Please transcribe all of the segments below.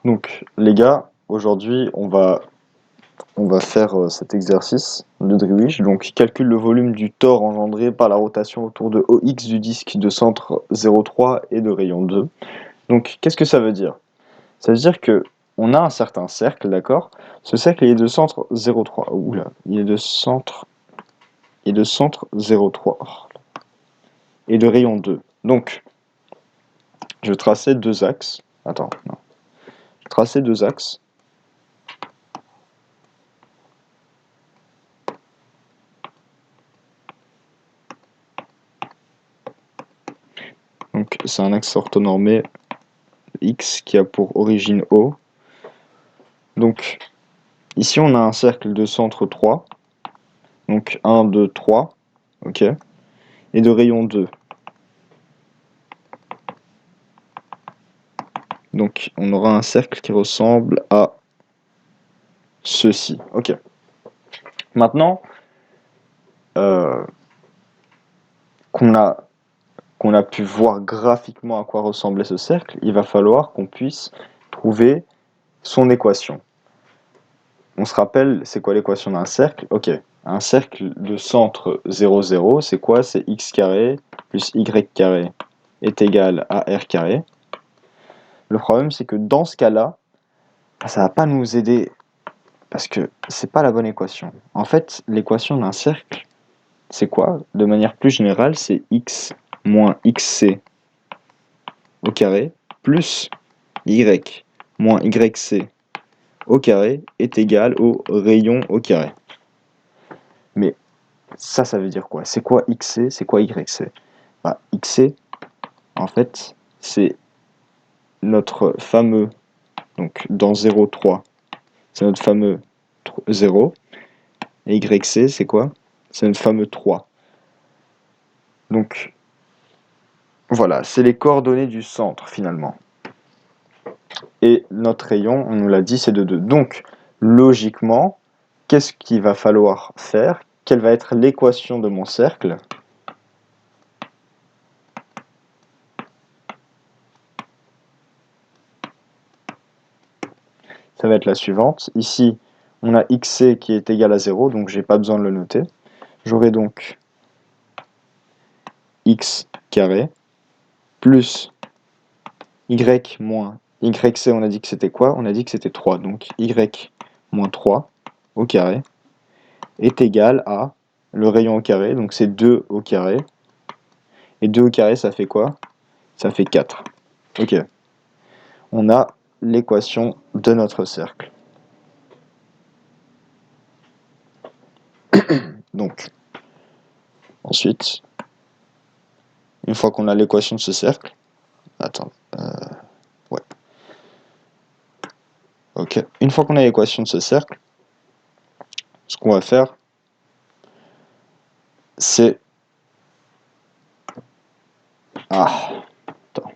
Donc les gars, aujourd'hui on va faire cet exercice de Drewich. Donc calcule le volume du tore engendré par la rotation autour de OX du disque de centre 0,3 et de rayon 2. Donc qu'est-ce que ça veut dire? Ça veut dire que on a un certain cercle, d'accord? Ce cercle il est de centre 0,3. Oula, il est de centre 0,3 et de rayon 2. Donc je vais tracer deux axes. Attends, non. Je vais tracer deux axes. Donc c'est un axe orthonormé X qui a pour origine O. Donc ici on a un cercle de centre 3. Donc 1, 2, 3. Ok. Et de rayon 2. Donc on aura un cercle qui ressemble à ceci. Ok. Maintenant qu'on a pu voir graphiquement à quoi ressemblait ce cercle, il va falloir qu'on puisse trouver son équation. On se rappelle, c'est quoi l'équation d'un cercle? Ok, un cercle de centre 0, 0, c'est quoi? C'est x carré plus y carré est égal à r carré. Le problème, c'est que dans ce cas-là, ça va pas nous aider parce que c'est pas la bonne équation. En fait, l'équation d'un cercle, c'est quoi? De manière plus générale, c'est x moins xc au carré plus y moins yc au carré est égal au rayon au carré. Mais ça veut dire quoi? C'est quoi xc? C'est quoi yc? Bah, xc, en fait, c'est notre fameux, donc dans 0,3, c'est notre fameux 0, et yc, c'est quoi? C'est notre fameux 3. Donc, voilà, c'est les coordonnées du centre, finalement. Et notre rayon, on nous l'a dit, c'est de 2. Donc, logiquement, qu'est-ce qu'il va falloir faire? Quelle va être l'équation de mon cercle? Ça va être la suivante. Ici, on a xc qui est égal à 0, donc j'ai pas besoin de le noter. J'aurai donc x carré plus y moins yc, on a dit que c'était quoi? On a dit que c'était 3. Donc y moins 3 au carré est égal à le rayon au carré, donc c'est 2 au carré. Et 2 au carré, ça fait quoi? Ça fait 4. Ok. On a l'équation de notre cercle. Donc, ensuite, une fois qu'on a l'équation de ce cercle, attends, ouais. Ok. Une fois qu'on a l'équation de ce cercle, ce qu'on va faire, c'est... Ah, attends.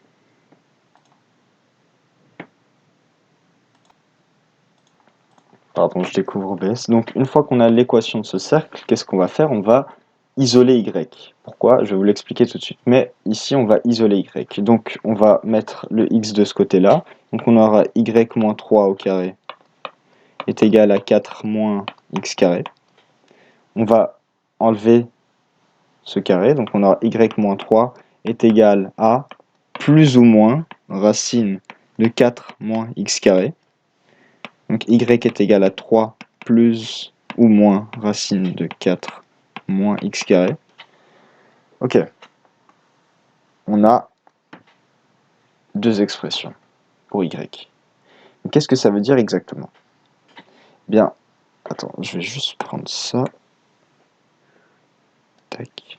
Pardon, je découvre OBS. Donc, une fois qu'on a l'équation de ce cercle, qu'est-ce qu'on va faire? On va isoler y. Pourquoi? Je vais vous l'expliquer tout de suite. Mais ici, on va isoler y. Donc, on va mettre le x de ce côté-là. Donc, on aura y moins 3 au carré est égal à 4 moins x carré. On va enlever ce carré. Donc, on aura y moins 3 est égal à plus ou moins racine de 4 moins x carré. Donc y est égal à 3 plus ou moins racine de 4 moins x carré. Ok. On a deux expressions pour y. Qu'est-ce que ça veut dire exactement? Bien, attends, je vais juste prendre ça. Tac.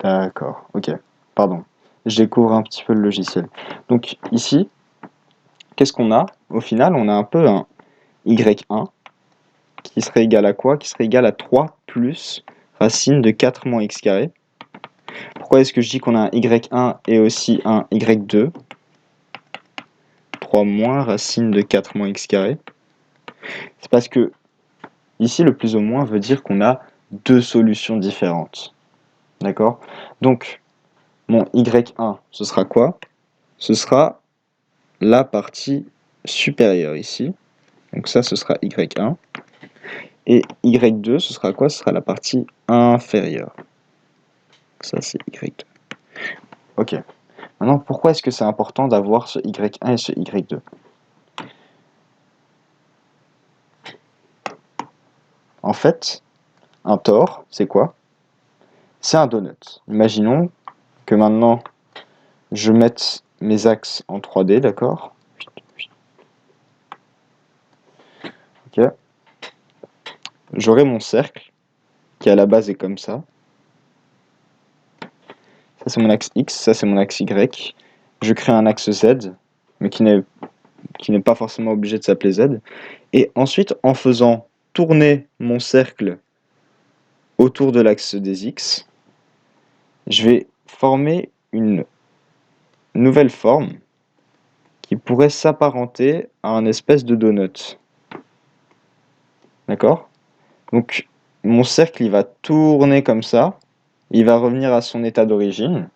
D'accord, ok. Pardon. Je découvre un petit peu le logiciel. Donc ici, qu'est-ce qu'on a? Au final, on a un peu un y1 qui serait égal à quoi? Qui serait égal à 3 plus racine de 4 moins x carré. Pourquoi est-ce que je dis qu'on a un y1 et aussi un y2? 3 moins racine de 4 moins x carré. C'est parce que ici, le plus ou moins veut dire qu'on a deux solutions différentes. D'accord? Donc, mon y1, ce sera quoi? Ce sera la partie supérieure ici. Donc ça, ce sera y1. Et y2, ce sera quoi? Ce sera la partie inférieure. Ça, c'est y2. Ok. Maintenant, pourquoi est-ce que c'est important d'avoir ce y1 et ce y2? En fait, un tore, c'est quoi? C'est un donut. Imaginons que maintenant, je mette mes axes en 3D, d'accord? Ok. J'aurai mon cercle, qui à la base est comme ça. Ça, c'est mon axe X, ça, c'est mon axe Y. Je crée un axe Z, mais qui n'est pas forcément obligé de s'appeler Z. Et ensuite, en faisant tourner mon cercle autour de l'axe des X, je vais former une nouvelle forme qui pourrait s'apparenter à un espèce de donut. D'accord? Donc, mon cercle, il va tourner comme ça, il va revenir à son état d'origine,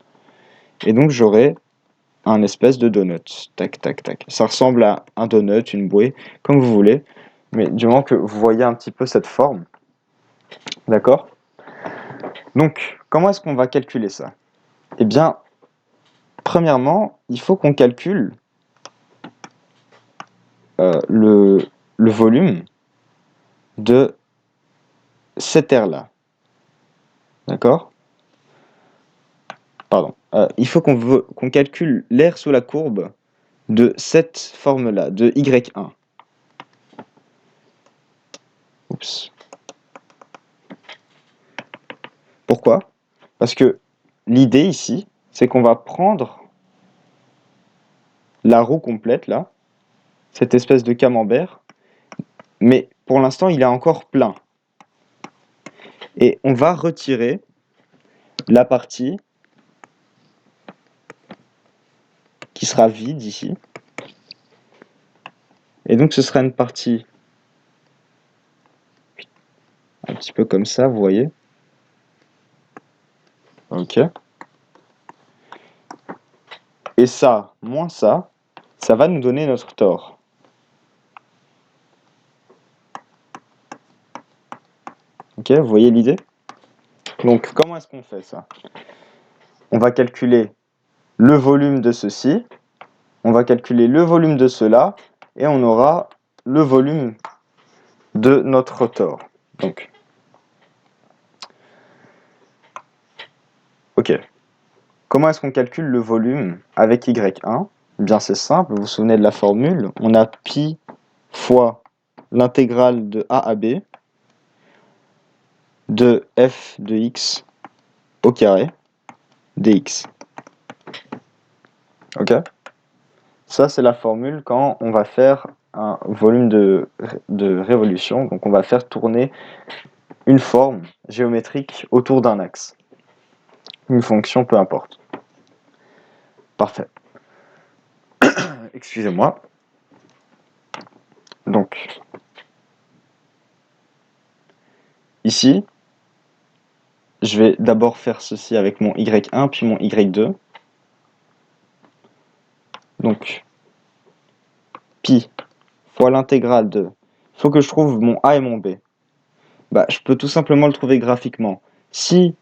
et donc j'aurai un espèce de donut. Tac, tac, tac. Ça ressemble à un donut, une bouée, comme vous voulez, mais du moment que vous voyez un petit peu cette forme, d'accord? Donc, comment est-ce qu'on va calculer ça? Eh bien, premièrement, il faut qu'on calcule le volume de cette aire-là. D'accord? Pardon. Il faut qu'on calcule l'aire sous la courbe de cette forme-là, de Y1. Oups. Pourquoi? Parce que l'idée ici, c'est qu'on va prendre la roue complète, là, cette espèce de camembert, mais pour l'instant, il est encore plein. Et on va retirer la partie qui sera vide ici. Et donc, ce sera une partie un petit peu comme ça, vous voyez. Ok. Et ça, moins ça va nous donner notre tore. Ok, vous voyez l'idée? Donc, comment est-ce qu'on fait ça? On va calculer le volume de ceci, on va calculer le volume de cela, et on aura le volume de notre tore. Donc, ok. Comment est-ce qu'on calcule le volume avec Y1? Eh bien, c'est simple, vous vous souvenez de la formule. On a pi fois l'intégrale de A à B de f de x au carré dx. Ok? Ça, c'est la formule quand on va faire un volume de révolution. Donc, on va faire tourner une forme géométrique autour d'un axe. Une fonction, peu importe. Parfait. Excusez-moi. Donc, ici, je vais d'abord faire ceci avec mon y1 puis mon y2. Donc, pi fois l'intégrale de... Il faut que je trouve mon a et mon b. Bah, je peux tout simplement le trouver graphiquement. Si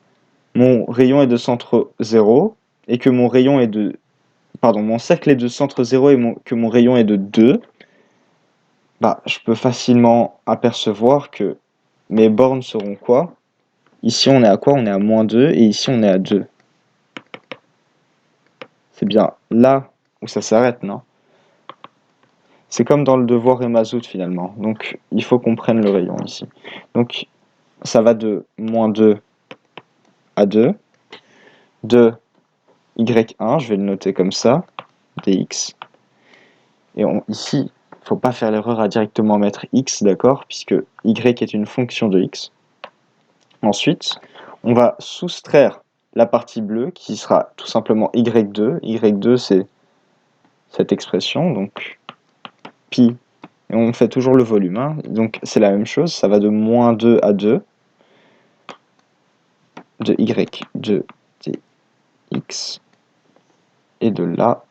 mon rayon est de centre 0 et que mon rayon est de... Pardon, mon cercle est de centre 0 et que mon rayon est de 2, bah, je peux facilement apercevoir que mes bornes seront quoi? Ici, on est à quoi? On est à moins 2 et ici, on est à 2. C'est bien là où ça s'arrête, non? C'est comme dans le devoir et mazout finalement. Donc, il faut qu'on prenne le rayon ici. Donc, ça va de moins 2 à 2. De y1, je vais le noter comme ça, dx. Et ici, il ne faut pas faire l'erreur à directement mettre x, d'accord? Puisque y est une fonction de x. Ensuite, On va soustraire la partie bleue qui sera tout simplement y2. Y2 c'est cette expression, donc pi, et on fait toujours le volume, hein. Donc c'est la même chose, ça va de moins 2 à 2, de y, de dx, et de là,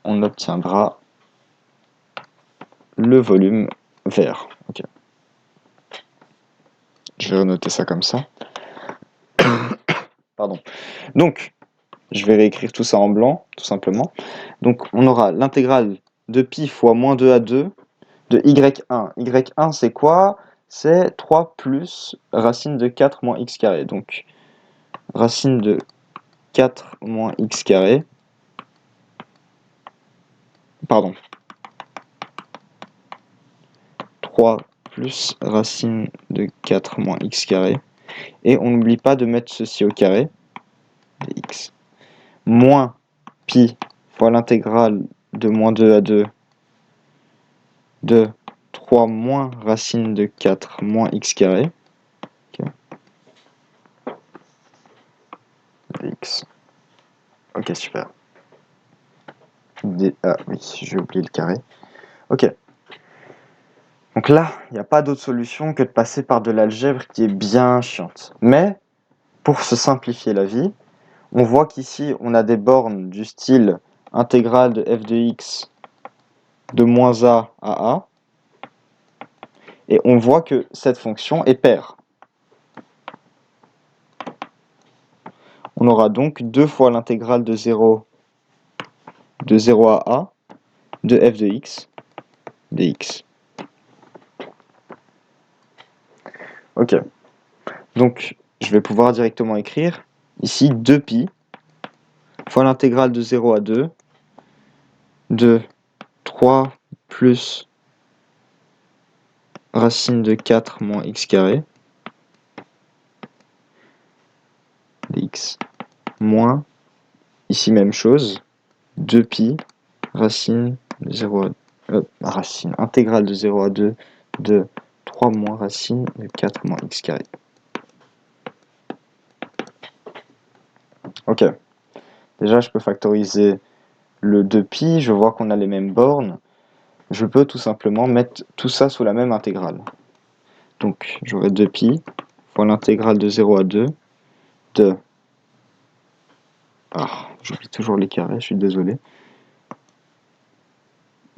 on obtiendra le volume vert. Okay. Je vais renoter ça comme ça. Pardon. Donc, je vais réécrire tout ça en blanc, tout simplement. Donc, on aura l'intégrale de pi fois moins 2 à 2 de y1. Y1, c'est quoi? C'est 3 plus racine de 4 moins x carré. Donc, racine de 4 moins x carré. Pardon. 3 plus racine de 4 moins x carré. Et on n'oublie pas de mettre ceci au carré, dx, moins pi fois l'intégrale de moins 2 à 2 de 3 moins racine de 4 moins x carré, okay. Dx. Ok, super. Ah oui, j'ai oublié le carré. Ok. Donc là, il n'y a pas d'autre solution que de passer par de l'algèbre qui est bien chiante. Mais, pour se simplifier la vie, on voit qu'ici, on a des bornes du style intégrale de f de x de moins a à a. Et on voit que cette fonction est paire. On aura donc 2 fois l'intégrale de 0 à a de f de x dx. Ok. Donc, je vais pouvoir directement écrire ici 2pi fois l'intégrale de 0 à 2 de 3 plus racine de 4 moins x carré dx moins, ici même chose, 2pi racine de 0 à racine intégrale de 0 à 2 de 3 moins racine de 4 moins x carré. Ok. Déjà, je peux factoriser le 2pi, je vois qu'on a les mêmes bornes. Je peux tout simplement mettre tout ça sous la même intégrale. Donc, j'aurai 2pi fois l'intégrale de 0 à 2 de... Ah, j'oublie toujours les carrés, je suis désolé.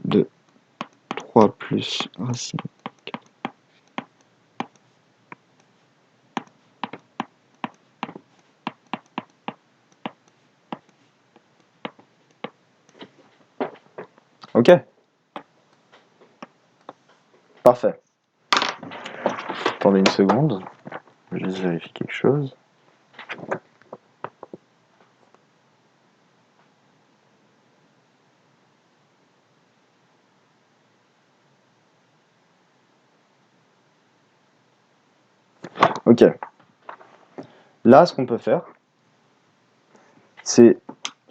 De 3 plus racine. Ok. Parfait. Attendez une seconde. Je vais juste vérifier quelque chose. Ok. Là, ce qu'on peut faire, c'est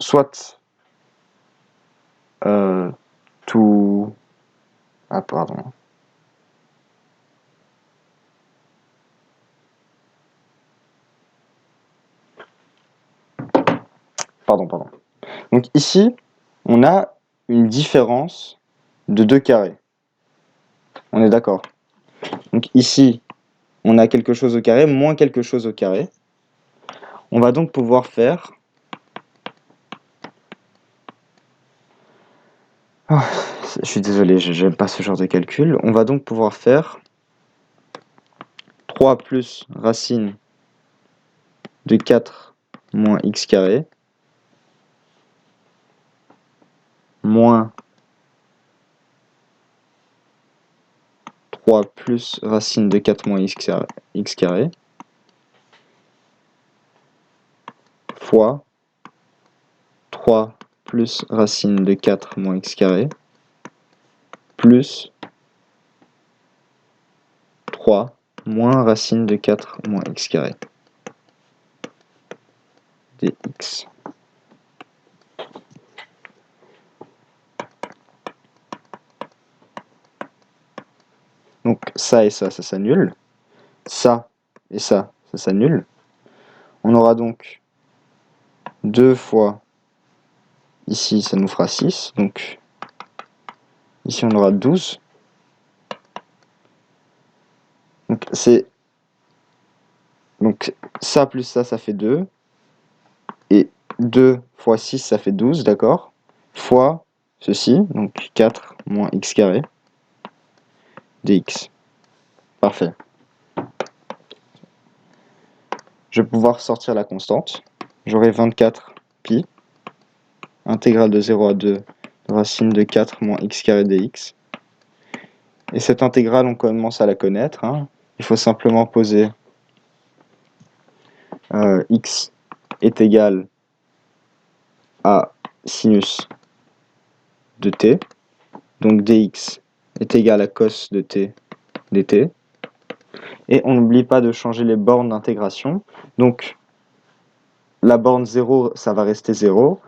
soit tout... Ah, pardon. Pardon. Donc ici, on a une différence de 2 carrés. On est d'accord. Donc ici, on a quelque chose au carré moins quelque chose au carré. On va donc pouvoir faire... Oh, je suis désolé, j'aime pas ce genre de calcul. On va donc pouvoir faire 3 plus racine de 4 moins x carré moins 3 plus racine de 4 moins x carré fois 3 plus racine de 4 moins x carré plus 3 moins racine de 4 moins x carré dx. Donc ça et ça s'annule. Ça et ça s'annule. On aura donc 2 fois, ici ça nous fera 6, donc ici on aura 12. Donc ça plus ça fait 2. Et 2 fois 6, ça fait 12, d'accord? Fois ceci, donc 4 moins x carré dx. Parfait. Je vais pouvoir sortir la constante. J'aurai 24 pi, intégrale de 0 à 2, racine de 4 moins x carré dx. Et cette intégrale, on commence à la connaître, hein. Il faut simplement poser x est égal à sinus de t. Donc dx est égal à cos de t dt. Et on n'oublie pas de changer les bornes d'intégration. Donc la borne 0, ça va rester 0.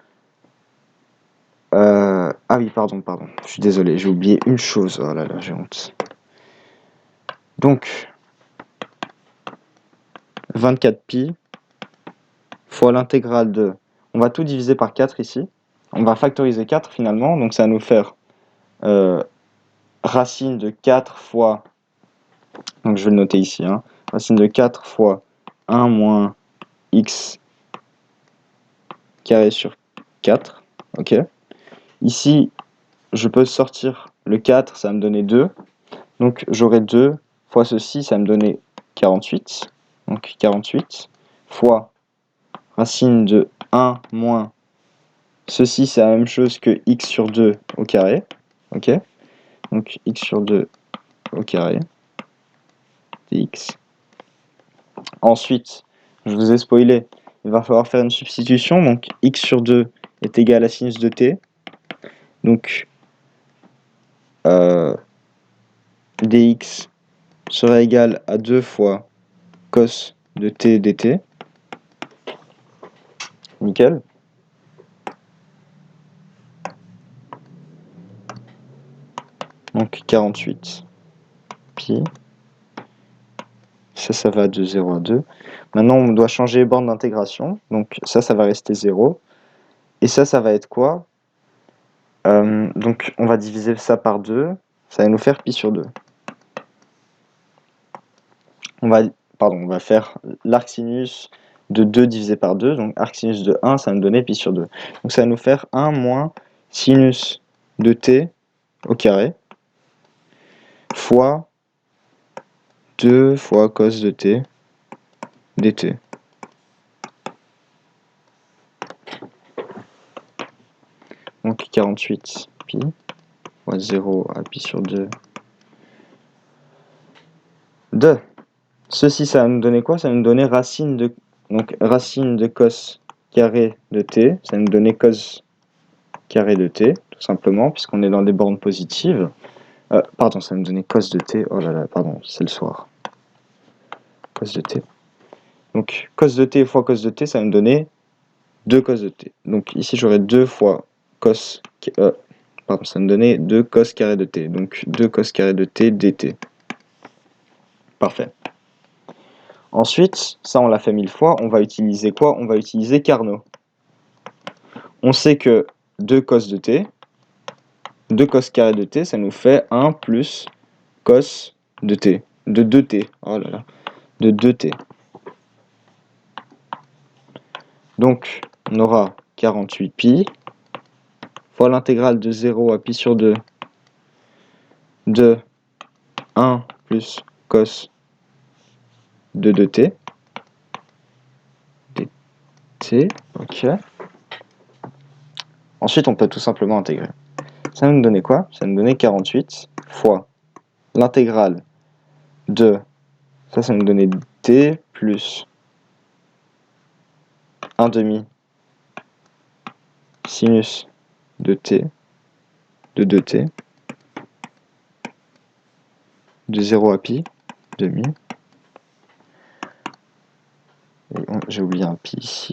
Ah oui, pardon. Je suis désolé, j'ai oublié une chose. Oh là là, j'ai honte. Donc 24pi fois l'intégrale de... On va tout diviser par 4 ici. On va factoriser 4 finalement. Donc ça va nous faire racine de 4 fois... Donc je vais le noter ici. Hein, racine de 4 fois 1 moins x carré sur 4. Ok. Ici, je peux sortir le 4, ça va me donner 2. Donc j'aurai 2 fois ceci, ça va me donner 48. Donc 48 fois racine de 1 moins ceci, c'est la même chose que x sur 2 au carré. Ok. Donc x sur 2 au carré dx. Ensuite, je vous ai spoilé, il va falloir faire une substitution. Donc x sur 2 est égal à sinus de t. Donc dx sera égal à 2 fois cos de t dt. Nickel. Donc 48 pi. Ça va de 0 à 2. Maintenant, on doit changer les bornes d'intégration. Donc ça va rester 0. Et ça va être quoi? Donc on va diviser ça par 2. Ça va nous faire pi sur 2. On va faire l'arc sinus de 2 divisé par 2. Donc arc sinus de 1, ça va nous donner pi sur 2. Donc ça va nous faire 1 moins sinus de t au carré fois 2 fois cos de t dt. Donc 48 pi fois 0 à pi sur 2 de... Ceci, ça va nous donner quoi? Ça va nous donner racine de cos carré de t. Ça va nous donner cos carré de t, tout simplement, puisqu'on est dans des bornes positives. Pardon, ça va nous donner cos de t. Oh là là, pardon, c'est le soir. Cos de t. Donc, cos de t fois cos de t, ça va me donner 2 cos de t. Donc, ici, j'aurai 2 fois cos... pardon, ça va me donner 2 cos carré de t. Donc, 2 cos carré de t dt. Parfait. Ensuite, ça on l'a fait 1000 fois, on va utiliser quoi? On va utiliser Carnot. On sait que 2 cos de t, 2 cos carré de t, ça nous fait 1 plus cos de t, de 2t, oh là là, de 2t. Donc, on aura 48 pi fois l'intégrale de 0 à pi sur 2 de 1 plus cos de 2t, dt, ok. Ensuite, on peut tout simplement intégrer. Ça va nous donner quoi? Ça va nous donner 48 fois l'intégrale de... Ça va nous donner t plus 1 demi sinus de t, de 2t, de 0 à pi, demi. J'ai oublié un pi ici,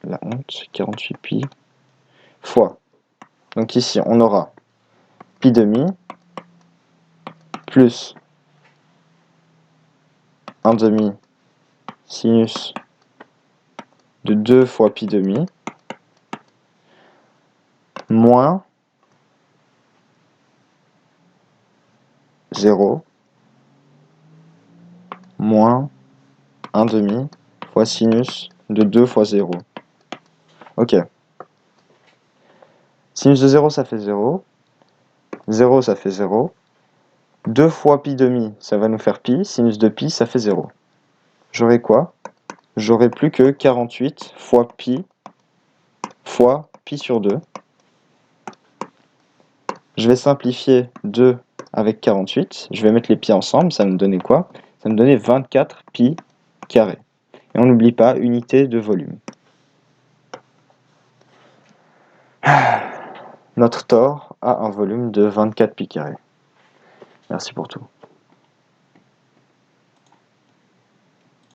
la honte, 48 pi, fois. Donc ici, on aura pi demi plus 1 demi sinus de 2 fois pi demi moins 0 moins 1 demi fois sinus de 2 fois 0. Ok. Sinus de 0, ça fait 0. 0, ça fait 0. 2 fois pi demi, ça va nous faire pi. Sinus de pi, ça fait 0. J'aurai quoi? J'aurai plus que 48 fois pi sur 2. Je vais simplifier 2 avec 48. Je vais mettre les pi ensemble. Ça me donnait quoi? Ça me donnait 24 pi carré. Et on n'oublie pas, unité de volume. Notre tore a un volume de 24 pi carré. Merci pour tout.